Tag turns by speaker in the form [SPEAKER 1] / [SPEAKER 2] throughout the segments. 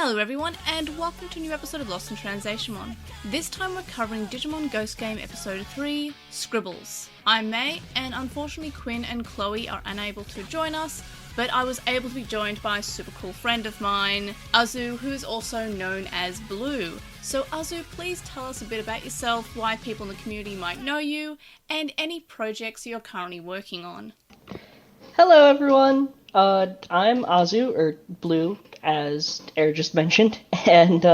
[SPEAKER 1] Hello everyone, and welcome to a new episode of LostinTranslationmon. This time we're covering Digimon Ghost Game Episode 3, Scribbles. I'm May, and unfortunately Quinn and Chloe are unable to join us, but I was able to be joined by a super cool friend of mine, Azu, who is also known as Blue. So Azu, please tell us a bit about yourself, why people in the community might know you, and any projects you're currently working on.
[SPEAKER 2] Hello, everyone. I'm Azu, or Blue, as Air just mentioned, and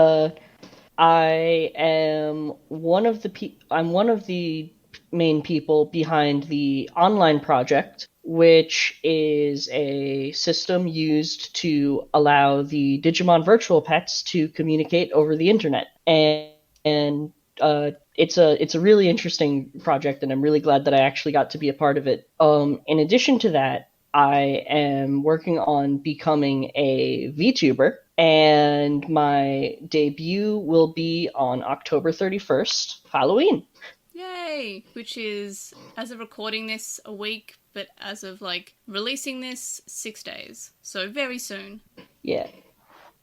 [SPEAKER 2] I am one of the main people behind the online project, which is a system used to allow the Digimon virtual pets to communicate over the internet, and it's a really interesting project, and I'm really glad that I actually got to be a part of it. In addition to that, I am working on becoming a VTuber, and my debut will be on October 31st, Halloween.
[SPEAKER 1] Yay! Which is, as of recording this, a week, but as of, releasing this, 6 days. So very soon.
[SPEAKER 2] Yeah.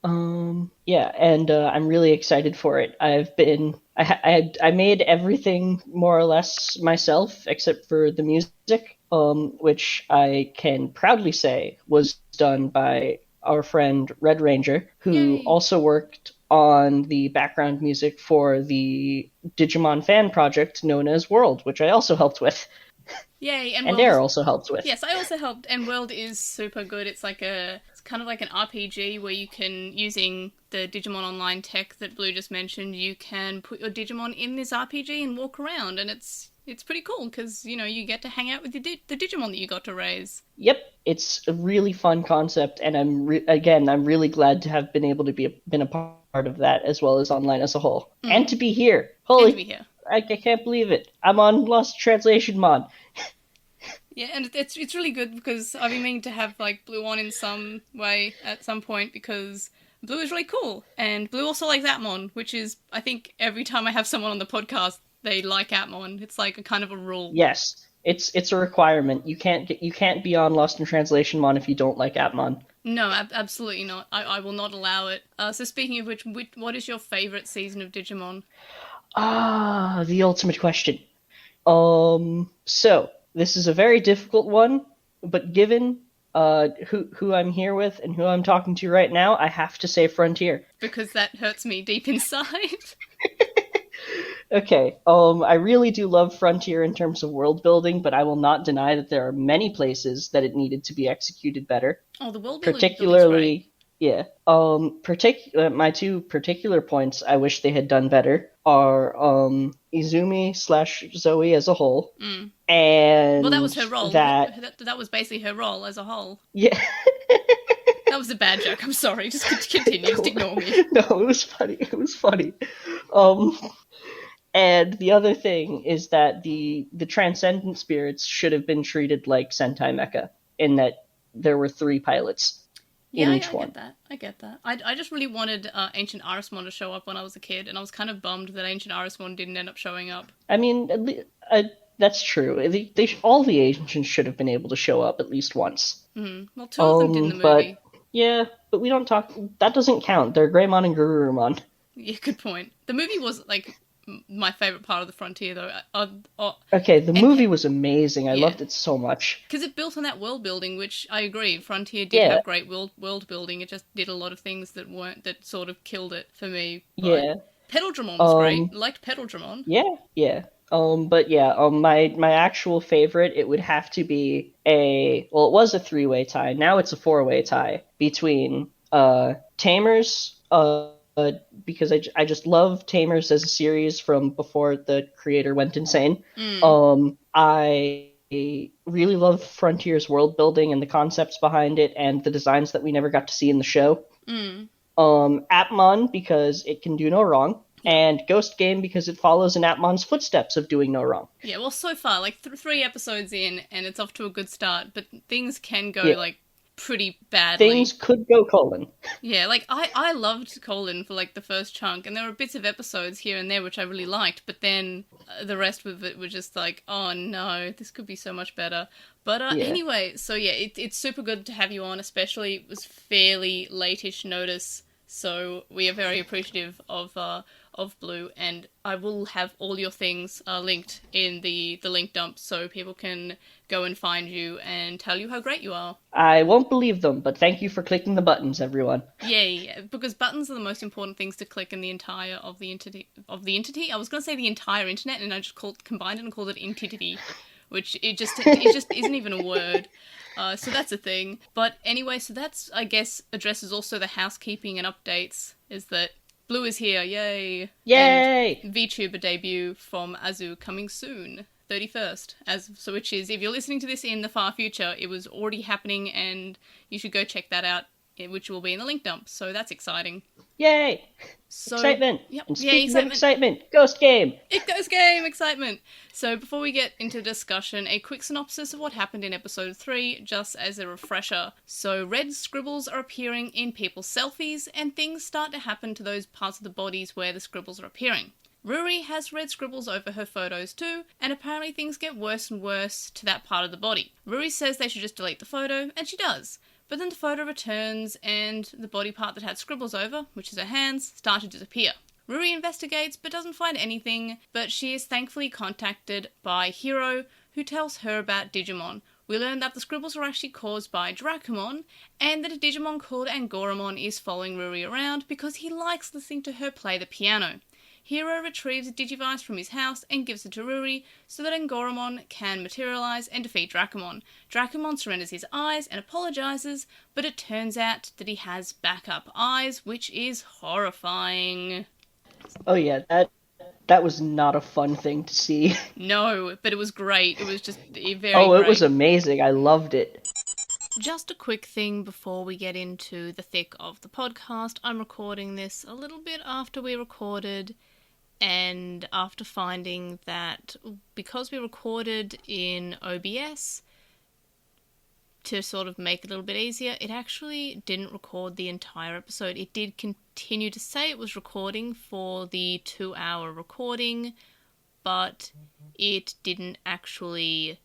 [SPEAKER 2] And I'm really excited for it. I made everything more or less myself, except for the music, which I can proudly say was done by our friend Red Ranger, who
[SPEAKER 1] Yay.
[SPEAKER 2] also worked on the background music for the Digimon fan project known as World, which I also helped with.
[SPEAKER 1] Yay,
[SPEAKER 2] and Air also helped with.
[SPEAKER 1] Yes, I also helped, and World is super good. It's kind of like an RPG where you can, using the Digimon Online tech that Blue just mentioned, you can put your Digimon in this RPG and walk around, and it's pretty cool, because, you get to hang out with the Digimon that you got to raise.
[SPEAKER 2] Yep, it's a really fun concept, and I'm really glad to have been able to been a part of that, as well as online as a whole. And to be here.
[SPEAKER 1] And to be here.
[SPEAKER 2] I can't believe it. I'm on LostinTranslationmon.
[SPEAKER 1] Yeah, and it's really good, because I've been meaning to have, Blue on in some way at some point, because Blue is really cool. And Blue also likes Atmon, which is, I think, every time I have someone on the podcast, they like Atmon. It's like a kind of a rule.
[SPEAKER 2] Yes, it's a requirement. You can't be on LostinTranslationmon if you don't like Atmon.
[SPEAKER 1] No, absolutely not. I will not allow it. So speaking of which, what is your favourite season of Digimon?
[SPEAKER 2] The ultimate question. So this is a very difficult one, but given who I'm here with and who I'm talking to right now, I have to say Frontier.
[SPEAKER 1] Because that hurts me deep inside.
[SPEAKER 2] Okay, I really do love Frontier in terms of world building, but I will not deny that there are many places that it needed to be executed better.
[SPEAKER 1] Oh, the world building
[SPEAKER 2] particularly, yeah. My two particular points I wish they had done better are Izumi/Zoe as a whole, and
[SPEAKER 1] well, that was her role. That was basically her role as a whole.
[SPEAKER 2] Yeah.
[SPEAKER 1] That was a bad joke. I'm sorry. Just continue. Just ignore me.
[SPEAKER 2] No, it was funny. It was funny. And the other thing is that the Transcendent Spirits should have been treated like Sentai Mecha, in that there were 3 pilots in each one.
[SPEAKER 1] I get that. I just really wanted Ancient Arismon to show up when I was a kid, and I was kind of bummed that Ancient Arismon didn't end up showing up.
[SPEAKER 2] I mean, that's true. All the Ancients should have been able to show up at least once.
[SPEAKER 1] Mm-hmm. Well, 2 of them did in the movie.
[SPEAKER 2] But we don't talk... That doesn't count. They're Greymon and Garurumon.
[SPEAKER 1] Yeah, good point. The movie was, my favourite part of the Frontier, though.
[SPEAKER 2] Okay, the movie was amazing. I loved it so much.
[SPEAKER 1] Because it built on that world building, which I agree, Frontier did have great world building. It just did a lot of things that sort of killed it for me.
[SPEAKER 2] Yeah.
[SPEAKER 1] Petaldragon was great. I liked Petaldragon.
[SPEAKER 2] Yeah. My actual favorite, it would have to be it was a 3-way tie. Now it's a 4-way tie between Tamers, because I just love Tamers as a series from before the creator went insane. I really love Frontier's world building and the concepts behind it and the designs that we never got to see in the show. Atmon, because it can do no wrong. And Ghost Game, because it follows in Atmon's footsteps of doing no wrong.
[SPEAKER 1] Yeah, well, so far, 3 episodes in, and it's off to a good start, but things can go, pretty badly.
[SPEAKER 2] Things could go colon.
[SPEAKER 1] Yeah, I loved colon for, the first chunk, and there were bits of episodes here and there which I really liked, but then the rest of it was just oh no, this could be so much better. But anyway, so yeah, it's super good to have you on, especially it was fairly late-ish notice So we are very appreciative of Blue, and I will have all your things linked in the link dump so people can go and find you and tell you how great you are.
[SPEAKER 2] I won't believe them, but thank you for clicking the buttons, everyone.
[SPEAKER 1] Yay! Because buttons are the most important things to click in the entire of the entity. I was going to say the entire internet, and I just combined it and called it entity, which it just isn't even a word. So that's a thing. But anyway, so that's, I guess, addresses also the housekeeping and updates. Is that Blue is here, yay!
[SPEAKER 2] Yay!
[SPEAKER 1] And VTuber debut from Azu coming soon. 31st, which is, if you're listening to this in the far future, it was already happening, and you should go check that out, which will be in the link dump. So that's exciting.
[SPEAKER 2] Yay!
[SPEAKER 1] So,
[SPEAKER 2] Excitement!
[SPEAKER 1] Yep,
[SPEAKER 2] And speaking
[SPEAKER 1] excitement.
[SPEAKER 2] of excitement, Ghost Game!
[SPEAKER 1] Ghost Game! Excitement! So before we get into discussion, a quick synopsis of what happened in episode 3, just as a refresher. So red scribbles are appearing in people's selfies, and things start to happen to those parts of the bodies where the scribbles are appearing. Ruri has red scribbles over her photos too, and apparently things get worse and worse to that part of the body. Ruri says they should just delete the photo, and she does. But then the photo returns, and the body part that had scribbles over, which is her hands, start to disappear. Ruri investigates, but doesn't find anything, but she is thankfully contacted by Hiro, who tells her about Digimon. We learn that the scribbles are actually caused by Dracomon, and that a Digimon called Angoramon is following Ruri around because he likes listening to her play the piano. Hiro retrieves a Digivice from his house and gives it to Ruri so that Angoramon can materialise and defeat Dracomon. Dracomon surrenders his eyes and apologises, but it turns out that he has backup eyes, which is horrifying.
[SPEAKER 2] Oh yeah, that was not a fun thing to see.
[SPEAKER 1] No, but it was great. It was just very great.
[SPEAKER 2] It was amazing. I loved it.
[SPEAKER 1] Just a quick thing before we get into the thick of the podcast. I'm recording this a little bit after we recorded, and after finding that because we recorded in OBS, to sort of make it a little bit easier, it actually didn't record the entire episode. It did continue to say it was recording for the 2-hour recording, but it didn't actually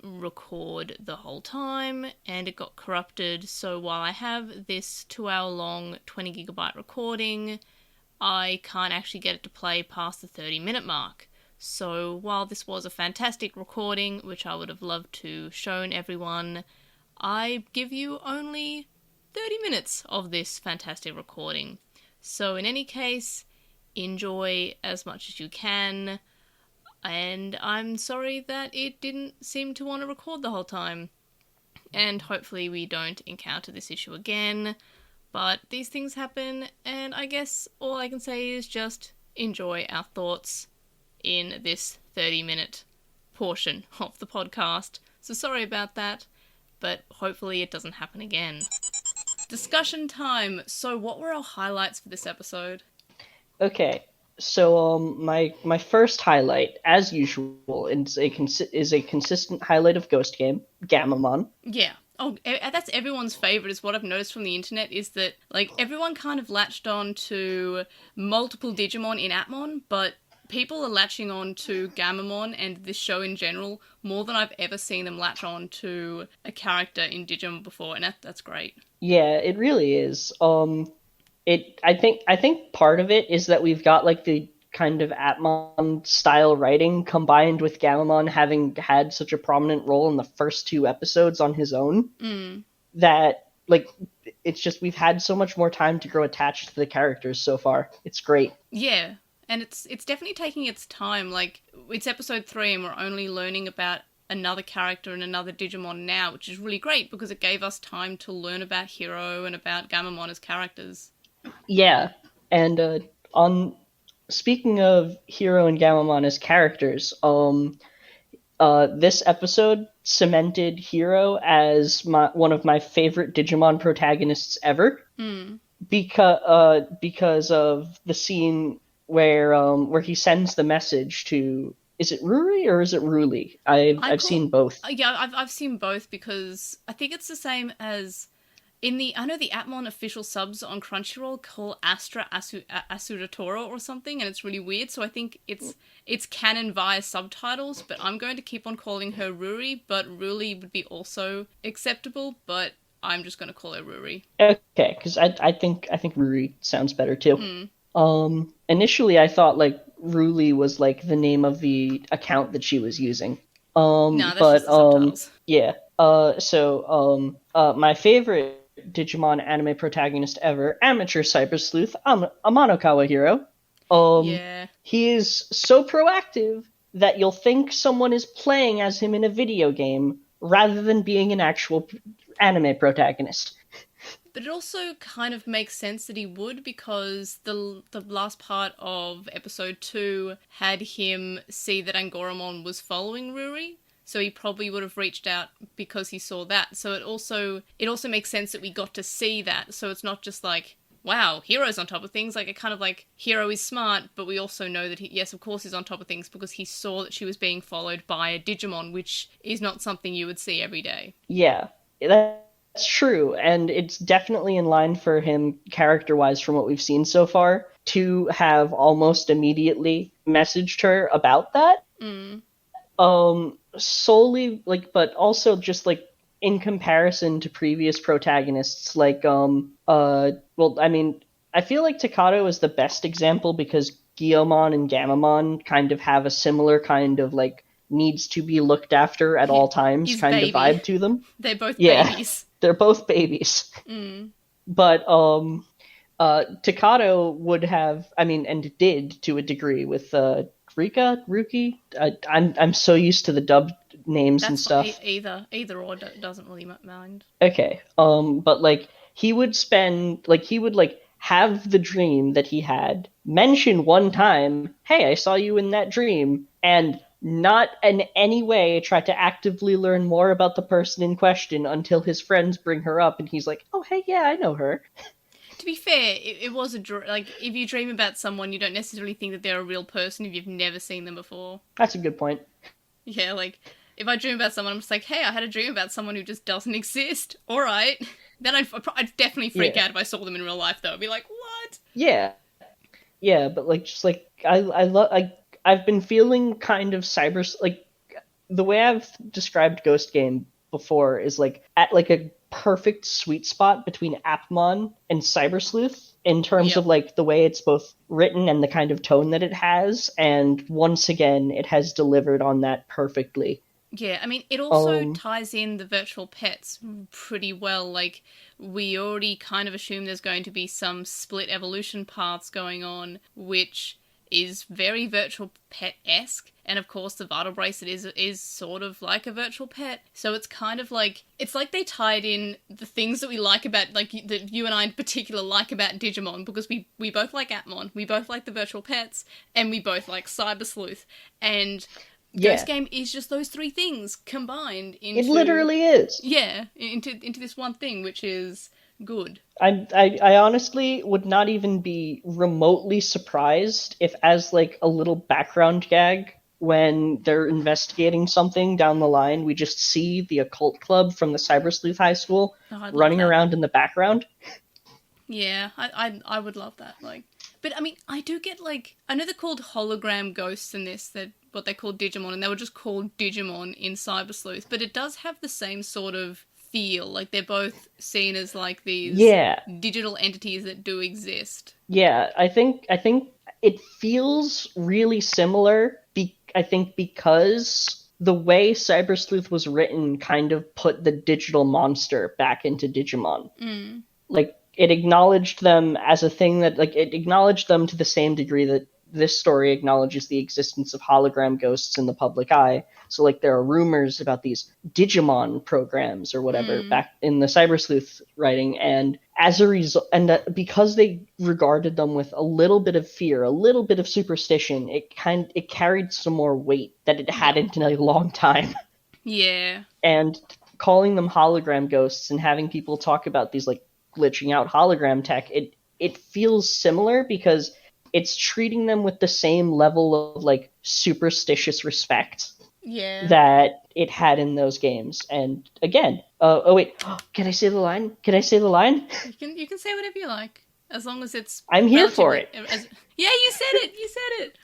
[SPEAKER 1] record the whole time, and it got corrupted. So while I have this 2-hour long 20GB recording, I can't actually get it to play past the 30-minute mark. So while this was a fantastic recording, which I would have loved to shown everyone, I give you only 30 minutes of this fantastic recording. So in any case, enjoy as much as you can, and I'm sorry that it didn't seem to want to record the whole time. And hopefully we don't encounter this issue again. But these things happen, and I guess all I can say is just enjoy our thoughts in this 30-minute portion of the podcast. So sorry about that, but hopefully it doesn't happen again. Discussion time. So what were our highlights for this episode?
[SPEAKER 2] Okay, so my first highlight, as usual, is a consistent highlight of Ghost Game, Gammamon.
[SPEAKER 1] Yeah. Oh, that's everyone's favourite, is what I've noticed from the internet, is that, like, everyone kind of latched on to multiple Digimon in Atmon, but people are latching on to Gammamon and this show in general more than I've ever seen them latch on to a character in Digimon before, and that's great.
[SPEAKER 2] Yeah, it really is. I think part of it is that we've got, like, the kind of Atmon style writing combined with Gammamon having had such a prominent role in the first 2 episodes on his own that, like, it's just we've had so much more time to grow attached to the characters so far. It's great.
[SPEAKER 1] Yeah, and it's definitely taking its time. Like, it's episode 3 and we're only learning about another character and another Digimon now, which is really great because it gave us time to learn about Hiro and about Gammamon as characters.
[SPEAKER 2] Yeah, and speaking of Hiro and Gammamon as characters, this episode cemented Hiro as one of my favorite Digimon protagonists ever. Because of the scene where he sends the message to, is it Ruri or is it Ruli? I've seen both.
[SPEAKER 1] Yeah, I've seen both because I think it's the same as I know the Atmon official subs on Crunchyroll call Astra Asuratoro or something, and it's really weird, so I think it's canon via subtitles, but I'm going to keep on calling her Ruri, but Ruli would be also acceptable, but I'm just going to call her Ruri.
[SPEAKER 2] Okay, because I think Ruri sounds better too. Initially I thought like Ruli was like the name of the account that she was using.
[SPEAKER 1] Nah, that's
[SPEAKER 2] But
[SPEAKER 1] just the subtitles.
[SPEAKER 2] yeah. My favorite Digimon anime protagonist ever, amateur cyber sleuth, Amanokawa Hero.
[SPEAKER 1] Yeah.
[SPEAKER 2] He is so proactive that you'll think someone is playing as him in a video game rather than being an actual anime protagonist.
[SPEAKER 1] But it also kind of makes sense that he would, because the last part of episode 2 had him see that Angoramon was following Ruri, so he probably would have reached out because he saw that. So it also makes sense that we got to see that. So it's not just like, wow, Hero's on top of things. Like, it kind of like, Hero is smart, but we also know that yes, of course he's on top of things because he saw that she was being followed by a Digimon, which is not something you would see every day.
[SPEAKER 2] Yeah, that's true, and it's definitely in line for him character-wise from what we've seen so far to have almost immediately messaged her about that. Solely like, but also just like in comparison to previous protagonists, like well, I mean, I feel like Takato is the best example because Guillemon and Gammamon kind of have a similar kind of like needs to be looked after at all times
[SPEAKER 1] He's
[SPEAKER 2] kind
[SPEAKER 1] baby.
[SPEAKER 2] of vibe to them.
[SPEAKER 1] They're both
[SPEAKER 2] Yeah,
[SPEAKER 1] babies.
[SPEAKER 2] they're both babies. But Takato would have, I mean, and did to a degree with Ruki. I'm so used to the dubbed names
[SPEAKER 1] That's
[SPEAKER 2] and stuff.
[SPEAKER 1] Either or doesn't really mind.
[SPEAKER 2] Okay. But like he would like have the dream that he had, mention one time, "Hey, I saw you in that dream," and not in any way try to actively learn more about the person in question until his friends bring her up and he's like, "Oh, hey, yeah, I know her."
[SPEAKER 1] To be fair, it was like, if you dream about someone, you don't necessarily think that they're a real person if you've never seen them before.
[SPEAKER 2] That's a good point.
[SPEAKER 1] Yeah, like, if I dream about someone, I'm just like, hey, I had a dream about someone who just doesn't exist. All right. Then I'd definitely freak out if I saw them in real life, though. I'd be like, what?
[SPEAKER 2] Yeah. Yeah, but like, just like, I've been feeling kind of like, the way I've described Ghost Game before is like at like a perfect sweet spot between Appmon and Cyber Sleuth in terms of like the way it's both written and the kind of tone that it has, and once again it has delivered on that perfectly.
[SPEAKER 1] Yeah, I mean, it also ties in the virtual pets pretty well. Like, we already kind of assume there's going to be some split evolution paths going on, which is very virtual pet-esque. And of course, the Vital Bracelet is sort of like a virtual pet. So it's kind of like, it's like they tied in the things that we like about, like, that you and I in particular like about Digimon, because we both like Atmon, we both like the virtual pets, and we both like Cyber Sleuth. And Ghost Game is just those three things combined into...
[SPEAKER 2] It literally is.
[SPEAKER 1] Yeah, into this one thing, which is good.
[SPEAKER 2] I honestly would not even be remotely surprised if, as like a little background gag, when they're investigating something down the line, we just see the occult club from the Cyber Sleuth High School running around in the background.
[SPEAKER 1] Yeah, I would love that. Like, but I mean, I do get like, I know they're called hologram ghosts in this, that what they call Digimon, and they were just called Digimon in Cyber Sleuth, but it does have the same sort of feel. Like, they're both seen as like these digital entities that do exist.
[SPEAKER 2] Yeah, I think it feels really similar. I think because the way Cyber Sleuth was written kind of put the digital monster back into Digimon. Like, it acknowledged them as a thing that, like, it acknowledged them to the same degree that this story acknowledges the existence of hologram ghosts in the public eye. So, like, there are rumors about these Digimon programs or whatever back in the Cyber Sleuth writing, and as a result, and because they regarded them with a little bit of fear, a little bit of superstition, it carried some more weight that it hadn't in a long time.
[SPEAKER 1] Yeah.
[SPEAKER 2] And calling them hologram ghosts and having people talk about these, like, glitching out hologram tech, it feels similar because it's treating them with the same level of, like, superstitious respect that it had in those games. And again, can I say the line? Can I say the line?
[SPEAKER 1] You can say whatever you like, as long as it's...
[SPEAKER 2] I'm here for it.
[SPEAKER 1] Yeah, you said it! You said it!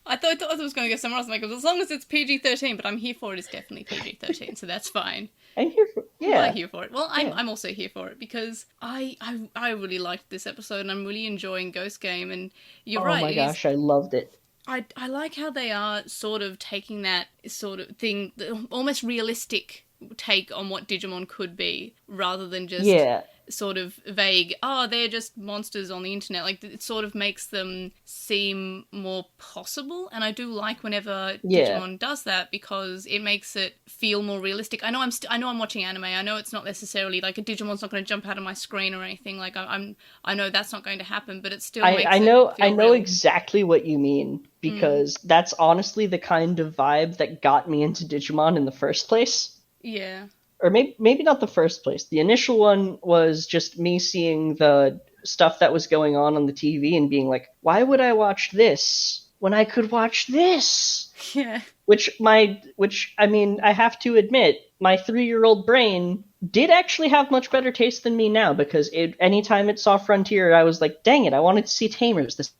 [SPEAKER 1] I thought it was going to go somewhere else. I'm like, as long as it's PG-13, but I'm here for it. It's definitely PG-13, so that's fine.
[SPEAKER 2] I'm here for
[SPEAKER 1] I'm here for it. Well,
[SPEAKER 2] Yeah.
[SPEAKER 1] I'm also here for it because I really liked this episode and I'm really enjoying Ghost Game. And you're right.
[SPEAKER 2] Oh my gosh, I loved it.
[SPEAKER 1] I like how they are sort of taking that sort of thing, almost realistic take on what Digimon could be, rather than just
[SPEAKER 2] Yeah.
[SPEAKER 1] sort of vague, oh, they're just monsters on the internet. Like, it sort of makes them seem more possible, and I do like whenever Digimon does that because it makes it feel more realistic. I know I'm watching anime. I know it's not necessarily like a Digimon's not going to jump out of my screen or anything. Like, I know that's not going to happen, but it still makes
[SPEAKER 2] I know
[SPEAKER 1] it feel
[SPEAKER 2] I know
[SPEAKER 1] real.
[SPEAKER 2] exactly what you mean because that's honestly the kind of vibe that got me into Digimon in the first place.
[SPEAKER 1] Yeah.
[SPEAKER 2] Or maybe not the first place. The initial one was just me seeing the stuff that was going on the TV and being like, why would I watch this when I could watch this?
[SPEAKER 1] Yeah.
[SPEAKER 2] Which I mean, I have to admit, my 3-year-old brain did actually have much better taste than me now because anytime it saw Frontier, I was like, dang it, I wanted to see Tamers this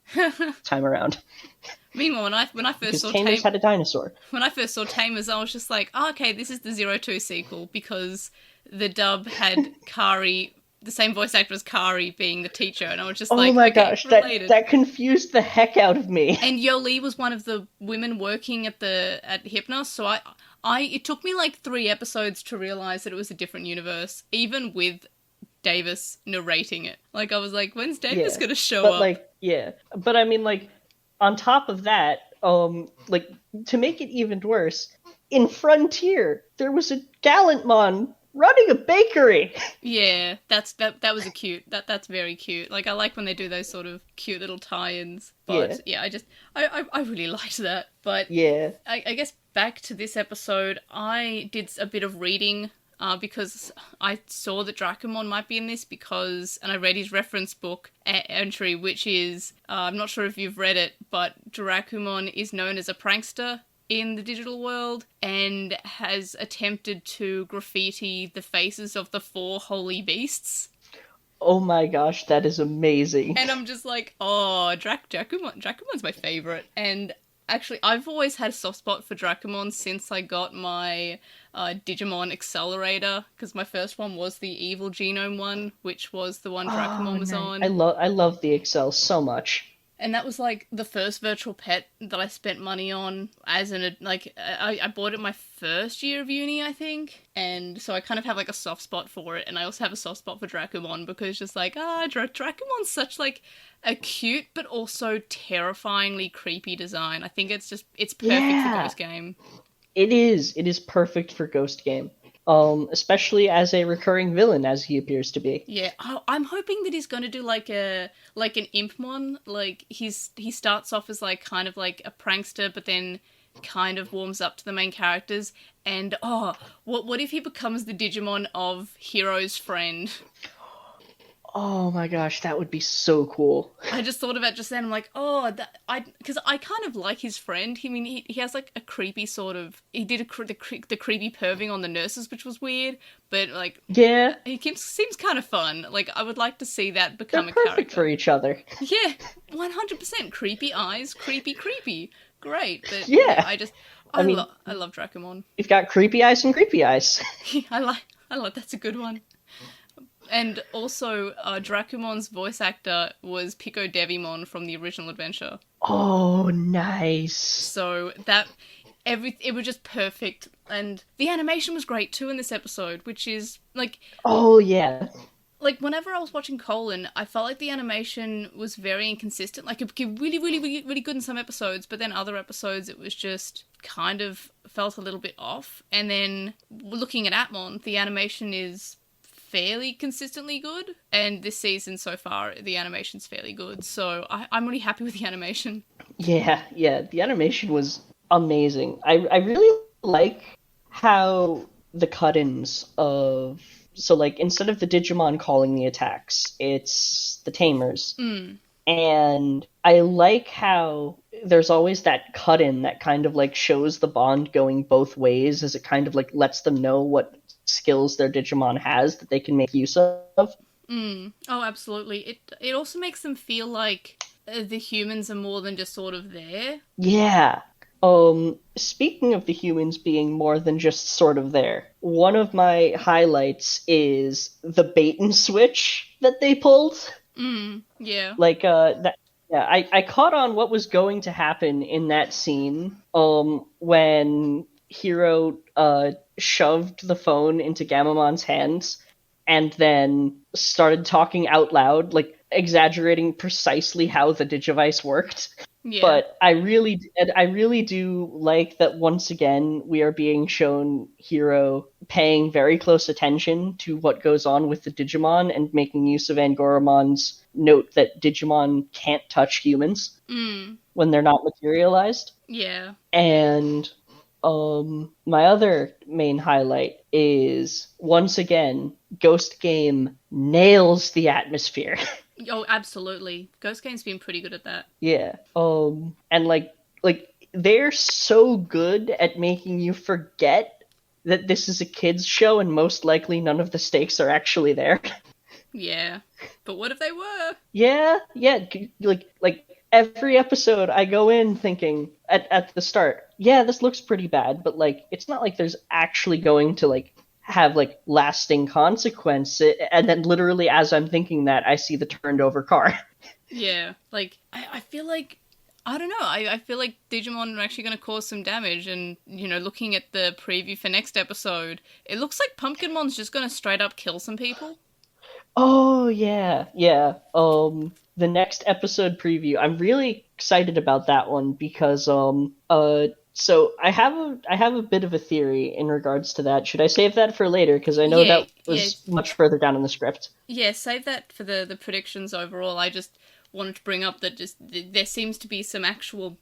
[SPEAKER 2] time around.
[SPEAKER 1] Meanwhile, when I first saw
[SPEAKER 2] Tamers had a dinosaur.
[SPEAKER 1] When I first saw Tamers, I was just like, oh, okay, this is the 02 sequel because the dub had Kari, the same voice actor as Kari, being the teacher, and I was just like,
[SPEAKER 2] oh my
[SPEAKER 1] okay,
[SPEAKER 2] gosh,
[SPEAKER 1] related.
[SPEAKER 2] that confused the heck out of me.
[SPEAKER 1] And Yoli was one of the women working at Hypnos, so it took me like 3 episodes to realize that it was a different universe, even with Davis narrating it. Like, I was like, when's Davis gonna show up?
[SPEAKER 2] But I mean, like, on top of that, like, to make it even worse, in Frontier, there was a Gallantmon running a bakery.
[SPEAKER 1] Yeah, that was that's very cute. Like, I like when they do those sort of cute little tie-ins. But I really liked that. But I guess back to this episode, I did a bit of reading because I saw that Dracomon might be in this and I read his reference book entry, which is, I'm not sure if you've read it, but Dracomon is known as a prankster in the digital world and has attempted to graffiti the faces of the 4 holy beasts.
[SPEAKER 2] Oh my gosh, that is amazing.
[SPEAKER 1] And I'm just like, oh, Dracomon's my favourite. And actually, I've always had a soft spot for Dracomon since I got my Digimon Accelerator, because my first one was the Evil Genome one, which was the one Dracomon was on.
[SPEAKER 2] I love the Excel so much.
[SPEAKER 1] And that was like the first virtual pet that I spent money on I bought it my first year of uni, I think. And so I kind of have like a soft spot for it. And I also have a soft spot for Dracomon because just like, Dracomon's such like a cute but also terrifyingly creepy design. I think it's perfect for Ghost Game.
[SPEAKER 2] It is perfect for Ghost Game. Especially as a recurring villain, as he appears to be.
[SPEAKER 1] Yeah, I'm hoping that he's going to do like an Impmon. Like, he starts off as like kind of like a prankster, but then kind of warms up to the main characters. And what if he becomes the Digimon of Hero's friend?
[SPEAKER 2] Oh my gosh, that would be so cool.
[SPEAKER 1] I just thought about just then. I'm like, because I kind of like his friend. I mean, he has like a creepy sort of. He did the creepy perving on the nurses, which was weird. But like,
[SPEAKER 2] yeah,
[SPEAKER 1] he seems kind of fun. Like, I would like to see that become
[SPEAKER 2] They're
[SPEAKER 1] a character.
[SPEAKER 2] perfect for each other.
[SPEAKER 1] Yeah, 100%. Creepy eyes, creepy. Great, but I love Dracomon.
[SPEAKER 2] You've got creepy eyes and creepy eyes.
[SPEAKER 1] I like that's a good one. And also, Dracomon's voice actor was Pico Devimon from the original adventure.
[SPEAKER 2] Oh, nice.
[SPEAKER 1] So it was just perfect. And the animation was great too in this episode, which is like...
[SPEAKER 2] Oh, yeah.
[SPEAKER 1] Like, whenever I was watching Colon, I felt like the animation was very inconsistent. Like, it became really, really, really, really good in some episodes, but then other episodes it was just kind of felt a little bit off. And then, looking at Atmon, the animation is fairly consistently good, and this season so far the animation's fairly good, so I'm really happy with the animation. Yeah,
[SPEAKER 2] the animation was amazing. I really like how the cut-ins of, so like instead of the Digimon calling the attacks, it's the Tamers. And I like how there's always that cut-in that kind of like shows the bond going both ways, as it kind of like lets them know what skills their Digimon has that they can make use of.
[SPEAKER 1] Oh, absolutely. It also makes them feel like the humans are more than just sort of there.
[SPEAKER 2] Yeah. Speaking of the humans being more than just sort of there, one of my highlights is the bait and switch that they pulled.
[SPEAKER 1] Yeah.
[SPEAKER 2] That yeah, I caught on what was going to happen in that scene, when Hiro shoved the phone into Gammamon's hands and then started talking out loud, like exaggerating precisely how the Digivice worked.
[SPEAKER 1] Yeah.
[SPEAKER 2] But I really do like that once again we are being shown Hiro paying very close attention to what goes on with the Digimon and making use of Angoramon's note that Digimon can't touch humans when they're not materialized.
[SPEAKER 1] Yeah.
[SPEAKER 2] And my other main highlight is once again Ghost Game nails the atmosphere.
[SPEAKER 1] Oh, absolutely. Ghost Game's been pretty good at that.
[SPEAKER 2] Yeah. And like they're so good at making you forget that this is a kids show and most likely none of the stakes are actually there.
[SPEAKER 1] Yeah. But what if they were?
[SPEAKER 2] Yeah. Like every episode I go in thinking at the start, yeah, this looks pretty bad, but like it's not like there's actually going to like have like lasting consequence. And then literally as I'm thinking that, I see the turned over car.
[SPEAKER 1] Yeah. Like, I feel like, I don't know, I feel like Digimon are actually going to cause some damage, and, you know, looking at the preview for next episode, it looks like Pumpkinmon's just going to straight up kill some people.
[SPEAKER 2] Oh yeah, yeah. The next episode preview. I'm really excited about that one because so I have a bit of a theory in regards to that. Should I save that for later? Because I know
[SPEAKER 1] Yeah,
[SPEAKER 2] that was much further down in the script.
[SPEAKER 1] yeah, save that for the predictions overall. I just wanted to bring up that just there seems to be some actual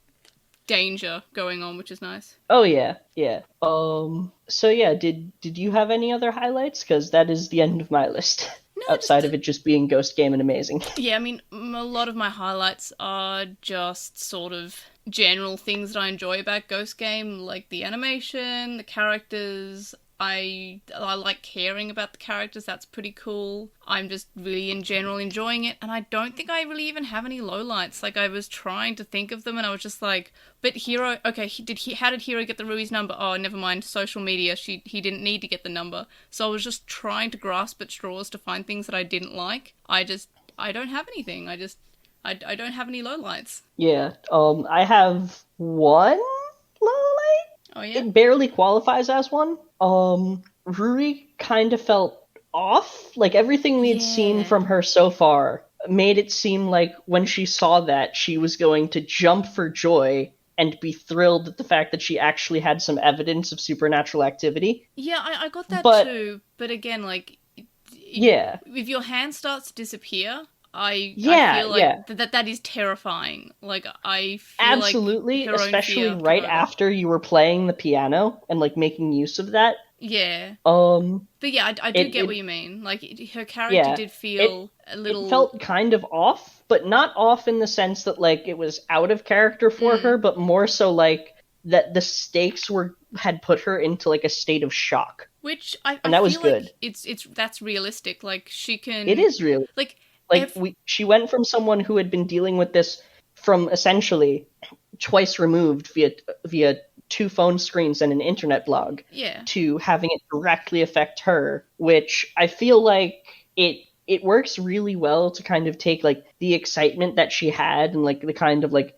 [SPEAKER 1] danger going on, which is nice.
[SPEAKER 2] Oh yeah, yeah. So yeah, did you have any other highlights? Because that is the end of my list.
[SPEAKER 1] No,
[SPEAKER 2] Outside of it just being Ghost Game and amazing.
[SPEAKER 1] Yeah, I mean, a lot of my highlights are just sort of general things that I enjoy about Ghost Game, like the animation, the characters. I like caring about the characters. That's pretty cool. I'm just really in general enjoying it, and I don't think I really even have any lowlights. Like, I was trying to think of them, and I was just like, but Hiro, okay, how did Hiro get the Rui's number? Oh, never mind, social media. He didn't need to get the number. So I was just trying to grasp at straws to find things that I didn't like. I don't have anything. I don't have any lowlights.
[SPEAKER 2] Yeah. I have one lowlight.
[SPEAKER 1] Oh yeah.
[SPEAKER 2] It barely qualifies as one. Ruri kind of felt off. Like everything we'd seen from her so far made it seem like when she saw that, she was going to jump for joy and be thrilled at the fact that she actually had some evidence of supernatural activity.
[SPEAKER 1] Yeah, I got that too. But again, like, if your hand starts to disappear, I feel like that is terrifying. Like, I feel
[SPEAKER 2] absolutely,
[SPEAKER 1] like
[SPEAKER 2] especially right after you were playing the piano and like making use of that.
[SPEAKER 1] Yeah. But yeah, I do get what you mean. Like, her character did feel a little.
[SPEAKER 2] It felt kind of off, but not off in the sense that like it was out of character for her, but more so like that the stakes had put her into like a state of shock.
[SPEAKER 1] Which
[SPEAKER 2] that
[SPEAKER 1] feel
[SPEAKER 2] was good.
[SPEAKER 1] Like it's that's realistic. Like, she can.
[SPEAKER 2] It is real. She went from someone who had been dealing with this from essentially twice removed via 2 phone screens and an internet blog to having it directly affect her, which I feel like it works really well to kind of take like the excitement that she had and like the kind of like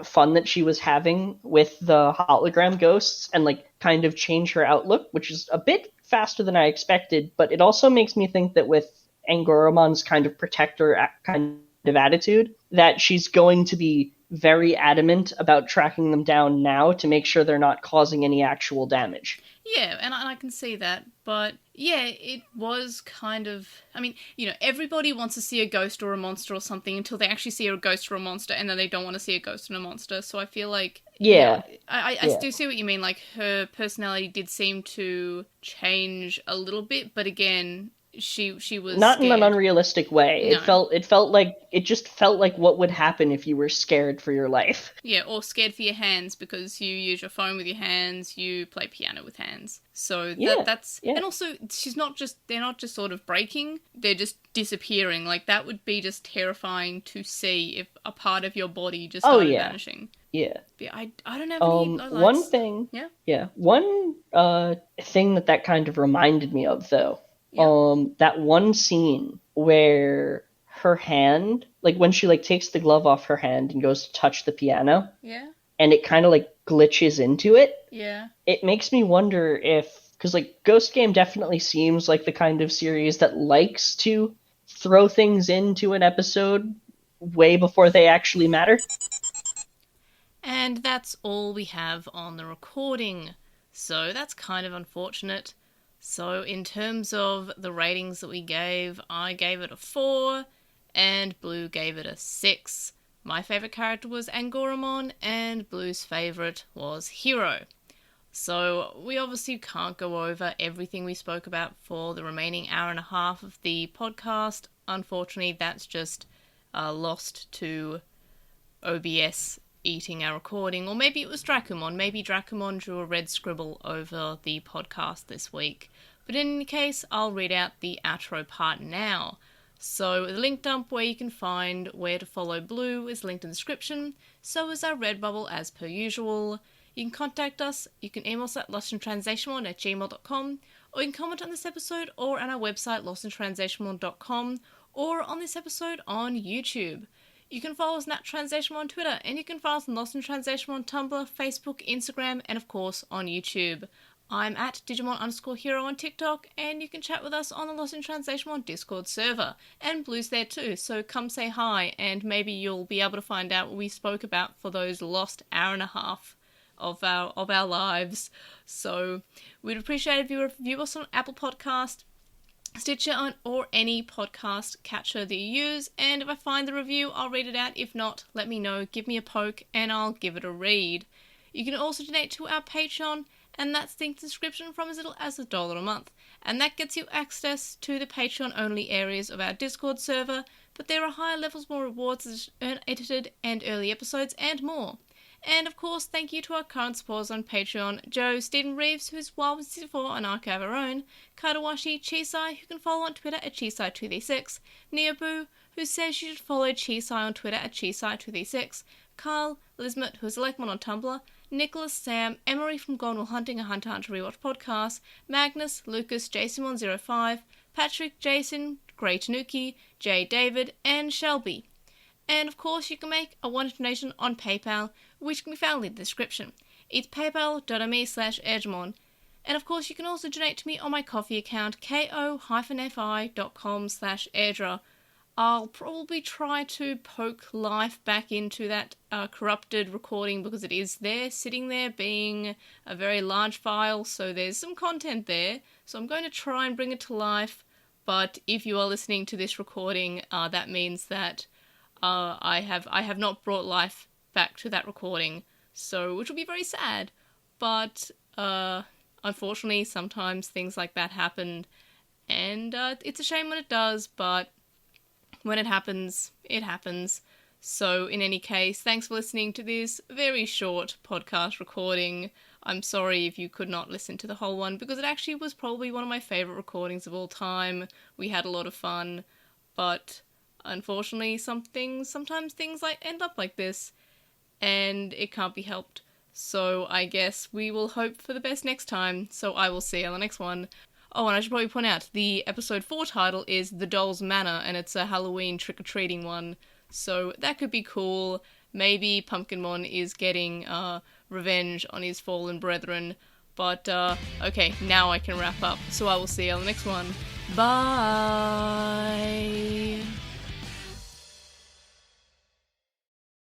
[SPEAKER 2] fun that she was having with the hologram ghosts and like kind of change her outlook, which is a bit faster than I expected, but it also makes me think that with Angoramon's kind of protector kind of attitude, that she's going to be very adamant about tracking them down now to make sure they're not causing any actual damage.
[SPEAKER 1] Yeah, and I can see that, but yeah, it was kind of. I mean, you know, everybody wants to see a ghost or a monster or something until they actually see a ghost or a monster, and then they don't want to see a ghost and a monster. So I feel like, I do see what you mean. Like, her personality did seem to change a little bit, but again, she was
[SPEAKER 2] Not
[SPEAKER 1] scared.
[SPEAKER 2] in an unrealistic way.
[SPEAKER 1] No.
[SPEAKER 2] It just felt like what would happen if you were scared for your life.
[SPEAKER 1] Yeah, or scared for your hands because you use your phone with your hands, you play piano with hands. So that's
[SPEAKER 2] yeah.
[SPEAKER 1] And also they're not just sort of breaking, they're just disappearing. Like that would be just terrifying to see if a part of your body just started vanishing.
[SPEAKER 2] Yeah.
[SPEAKER 1] But I don't have any lowlights.
[SPEAKER 2] One thing. Yeah. One thing that kind of reminded me of though. Yeah. That one scene where her hand, like when she like takes the glove off her hand and goes to touch the piano.
[SPEAKER 1] Yeah.
[SPEAKER 2] And it kind of like glitches into it.
[SPEAKER 1] Yeah.
[SPEAKER 2] It makes me wonder because like Ghost Game definitely seems like the kind of series that likes to throw things into an episode way before they actually matter.
[SPEAKER 1] And that's all we have on the recording. So that's kind of unfortunate. So in terms of the ratings that we gave, I gave it a 4 and Blue gave it a 6. My favourite character was Angoramon and Blue's favourite was Hero. So we obviously can't go over everything we spoke about for the remaining hour and a half of the podcast. Unfortunately, that's just lost to OBS eating our recording, or maybe it was Dracomon. Maybe Dracomon drew a red scribble over the podcast this week. But in any case, I'll read out the outro part now. So the link dump where you can find where to follow Blue is linked in the description. So is our Redbubble as per usual. You can contact us. You can email us at LostinTranslationmon@gmail.com, or you can comment on this episode or on our website LostinTranslationmon.com, or on this episode on YouTube. You can follow us at TranslationMon on Twitter, and you can follow us on LostinTranslationmon on Tumblr, Facebook, Instagram, and of course on YouTube. I'm at Digimon_Hero on TikTok, and you can chat with us on the LostinTranslationmon Discord server. And Blue's there too, so come say hi, and maybe you'll be able to find out what we spoke about for those lost hour and a half of our lives. So we'd appreciate if you review us on Apple Podcast, Stitcher, or any podcast catcher that you use, and if I find the review, I'll read it out. If not, let me know, give me a poke, and I'll give it a read. You can also donate to our Patreon, and that's linked in the description, from as little as $1 a month, and that gets you access to the Patreon-only areas of our Discord server, but there are higher levels, more rewards, edited and early episodes, and more. And of course, thank you to our current supporters on Patreon: Joe, Stephen Reeves, who's Wild64 an archive of our own, Kadawashi, Chisai, who can follow on Twitter at Chisai236, Neoboo, who says you should follow Chisai on Twitter at Chisai236, Carl, Lismet, who is Electmon on Tumblr, Nicholas, Sam, Emery from Gone Will Hunting, a Hunter Hunter Rewatch podcast, Magnus, Lucas, Jason105, Patrick, Jason, Grey Tanuki, Jay David, and Shelby. And of course, you can make a one donation on PayPal, which can be found in the description. It's paypal.me/edgemon. And of course, you can also donate to me on my Ko-fi account, ko-fi.com/airdra. I'll probably try to poke life back into that corrupted recording, because it is there, sitting there, being a very large file, so there's some content there. So I'm going to try and bring it to life, but if you are listening to this recording, that means that I have not brought life back to that recording, so which will be very sad. But unfortunately, sometimes things like that happen, and it's a shame when it does, but when it happens, it happens. So in any case, thanks for listening to this very short podcast recording. I'm sorry if you could not listen to the whole one, because it actually was probably one of my favourite recordings of all time. We had a lot of fun, but unfortunately, sometimes things end up like this, and it can't be helped. So I guess we will hope for the best next time. So I will see you on the next one. Oh, and I should probably point out, the episode 4 title is The Doll's Manor, and it's a Halloween trick-or-treating one. So that could be cool. Maybe Pumpkinmon is getting revenge on his fallen brethren. But, okay, now I can wrap up. So I will see you on the next one. Bye!